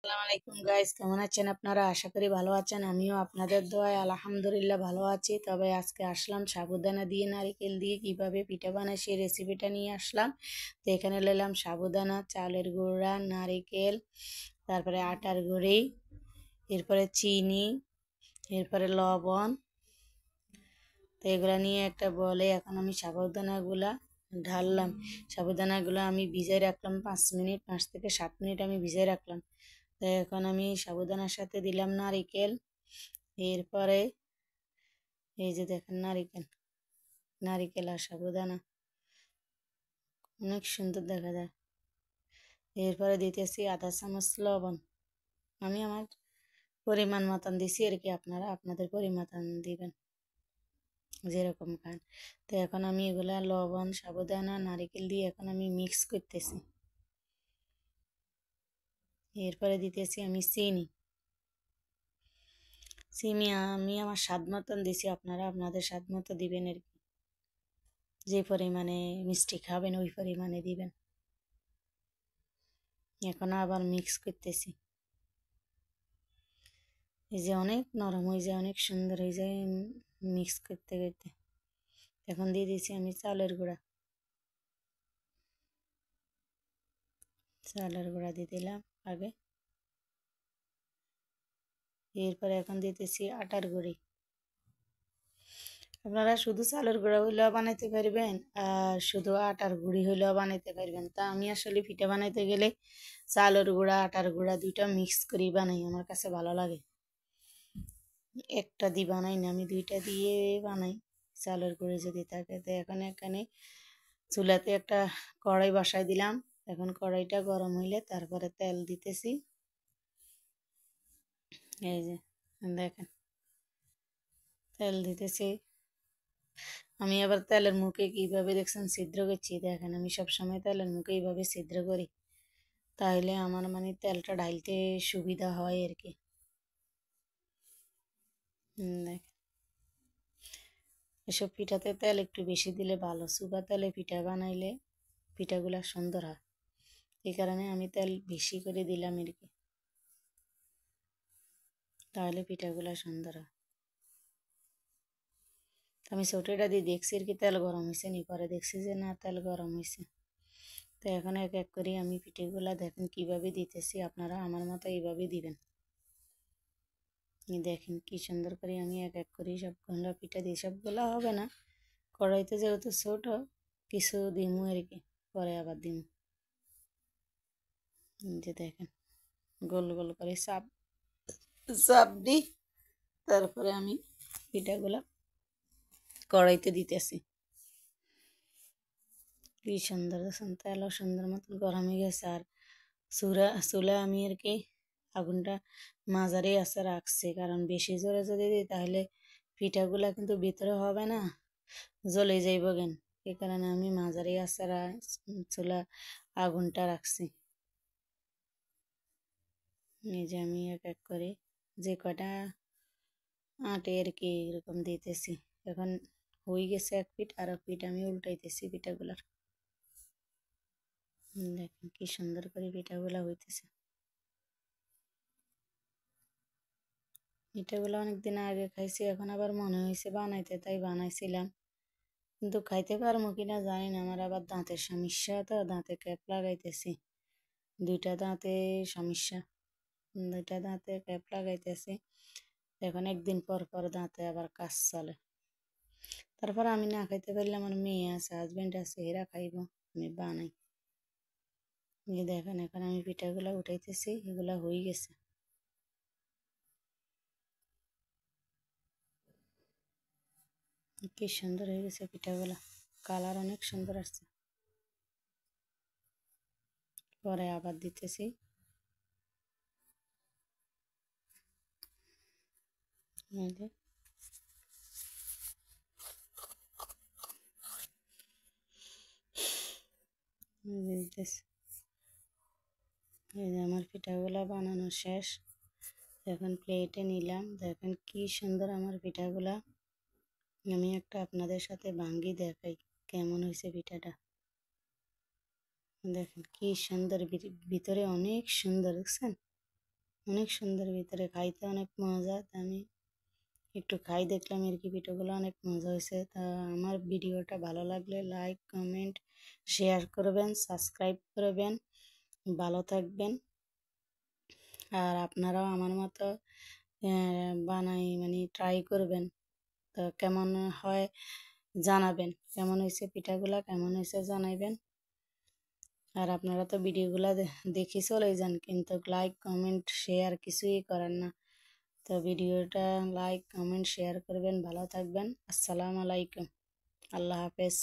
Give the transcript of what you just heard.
আসসালামু আলাইকুম গাইস, কেমন আছেন আপনারা? আশা করি ভালো আছেন। আমিও আপনাদের দোয়ায় আলহামদুলিল্লাহ ভালো আছি। তবে আজকে আসলাম সাবুদানা দিয়ে নারকেল দিয়ে কিভাবে পিঠা বানায় সেই রেসিপিটা নিয়ে আসলাম। তো এখানে নিলাম সাবুদানা, চালের গুঁড়া, নারকেল, তারপরে আটার গুঁড়ি, এরপরে চিনি, এরপরে লবণ। তো এগুলা নিয়ে একটা বলে এখন আমি সাবুদানাগুলা ঢাললাম। সাবুদানাগুলো আমি ভিজাই রাখলাম 5 মিনিট, 5 থেকে 7 মিনিট আমি ভিজাই রাখলাম। তো এখন আমি সাবুদানার সাথে দিলাম নারিকেল। এরপরে এই যে দেখেন নারিকেল, নারিকেল আর সাবুদানা অনেক সুন্দর দেখা যায়। এরপরে দিতেছি আধা চামচ লবণ। আমি আমার পরিমাণ মতন দিছি আর কি, আপনারা আপনাদের পরিমাণ দিবেন যেরকম খান। তো এখন আমি এগুলা লবণ, সাবুদানা, নারিকেল দিয়ে এখন আমি মিক্স করতেছি। এরপরে দিতেছি আমি চিনি। চিনি আমি আমার স্বাদ মতন দিছি, আপনারা আপনাদের স্বাদ মতো দিবেন আর কি, যে পরিমাণে মিষ্টি খাবেন ওই পরিমাণে দিবেন। এখন আবার মিক্স করতেছি। এই যে অনেক নরম হয়ে যায়, অনেক সুন্দর হয়ে যায় মিক্স করতে করতে। এখন দিয়ে দিয়েছি আমি চালের গুঁড়া। চালের গুঁড়া দিয়ে দিলাম আগে। এরপরে এখন দিতেছি আটার গুঁড়ি। আপনারা শুধু চালের গুঁড়া হইলেও বানাইতে পারবেন, আর শুধু আটার গুঁড়ি হইলেও বানাইতে পারবেন। তা আমি আসলে পিঠা বানাইতে গেলে চালের গুঁড়া আটার গুঁড়া দুইটা মিক্স করি বানাই, আমার কাছে ভালো লাগে। একটা দিয়ে বানাই না, আমি দুইটা দিয়ে বানাই চালের গুঁড়ি যদি থাকে। তো এখন এখানে চুলাতে একটা কড়াই বসাই দিলাম। এখন কড়াইটা গরম হইলে তারপরে তেল দিতেছি। এই যে দেখেন তেল দিতেছি। আমি আবার তেলের মুখে কিভাবে দেখছেন ছিদ্র করছি, দেখেন আমি সবসময় তেলের মুখে এইভাবে ছিদ্র করি, তাহলে আমার মানে তেলটা ঢালতে সুবিধা হয় আর কি। দেখেন এসব পিঠাতে তেল একটু বেশি দিলে ভালো, চুবা তেলে পিঠা বানাইলে পিঠাগুলা সুন্দর হয়। এই কারণে আমি তেল বেশি করে দিলাম আর কি, তাহলে পিঠাগুলা সুন্দর হয়। আমি ছোটোটা দিয়ে দেখছি আর কি তেল গরম হয়েছে নি, পরে দেখছি যে না তেল গরম হয়েছে। তো এখন এক এক করে আমি পিঠেগুলা দেখেন কিভাবে দিতেছি, আপনারা আমার মতো এইভাবে দিবেন। দেখেন কি সুন্দর করে আমি এক এক করে সবগুলো পিঠা দিই। সবগুলো হবে না, কড়াইতে যেহেতু ছোট কিছু দিমু আর কি, পরে আবার দিমু। যে দেখেন গোল গোল করে চাপ চাপ দিই, তারপরে আমি পিঠাগুলা কড়াইতে দিতেছি। কি সুন্দর দেখছেন তেলও সুন্দর মতন গরম হয়ে গেছে। আর চুলা আমি আর কি আগুনটা মাঝারি আছে রাখছি, কারণ বেশি জোরে যদি দিই তাহলে পিঠাগুলা কিন্তু ভিতরে হবে না, জ্বলে যাইব কেন। এই কারণে আমি মাঝারি আছে চুলা আগুনটা রাখছি। এই যে আমি এক এক করে যে কটা আটে আর কি এরকম দিতেছি। এখন হয়ে গেছে এক পিঠ, আর এক পিঠ আমি উল্টাইতেছি পিঠাগুলার। দেখেন কি সুন্দর করে পিঠাগুলা হইতেছে। পিঠাগুলো অনেকদিন আগে খাইছি, এখন আবার মনে হয়েছে বানাইতে, তাই বানাইছিলাম। কিন্তু খাইতে পারবো কিনা জানি না, আমার আবার দাঁতের সমস্যা, তো দাঁতে ক্যাপ লাগাইতেছি। দুইটা দাঁতে সমস্যা, দুইটা দাঁতে ক্যাপ লাগাইতেছি। এখন একদিন পর পর দাঁতে আবার কাজ চলে। তারপর আমি না খাইতে পারলে আমার মেয়ে আছে, হাজবেন্ড আছে, এরা খাইব, আমি বানাই। দেখেন এখন আমি পিঠাগুলো উঠাইতেছি, এগুলা হয়ে গেছে। কি সুন্দর হয়ে গেছে পিঠাগুলা, কালার অনেক সুন্দর আসছে। পরে আবার দিতেছি। দিতেছি। এই যে আমার পিঠাগুলা বানানো শেষ, এখন প্লেটে নিলাম। দেখেন কি সুন্দর আমার পিঠাগুলা। আমি একটা আপনাদের সাথে ভাঙ্গি দেখাই কেমন হয়েছে পিঠাটা। দেখেন কি সুন্দর, ভিতরে অনেক সুন্দর, দেখছেন অনেক সুন্দর, ভিতরে খাইতে অনেক মজা। তা আমি একটু খাই দেখলাম আর কি, পিঠাগুলো অনেক মজা হয়েছে। তা আমার ভিডিওটা ভালো লাগলে লাইক কমেন্ট শেয়ার করবেন, সাবস্ক্রাইব করবেন। ভালো থাকবেন। আর আপনারাও আমার মতো বানাই মানে ট্রাই করবেন। তো কেমন হয় জানাবেন, কেমন হয়েছে পিঠাগুলা, কেমন হয়েছে জানাইবেন। আর আপনারা তো ভিডিওগুলা দেখে চলে যান, কিন্তু লাইক কমেন্ট শেয়ার কিছুই করেন না। তো ভিডিওটা লাইক কমেন্ট শেয়ার করবেন। ভালো থাকবেন। আসসালামু আলাইকুম। আল্লাহ হাফেজ।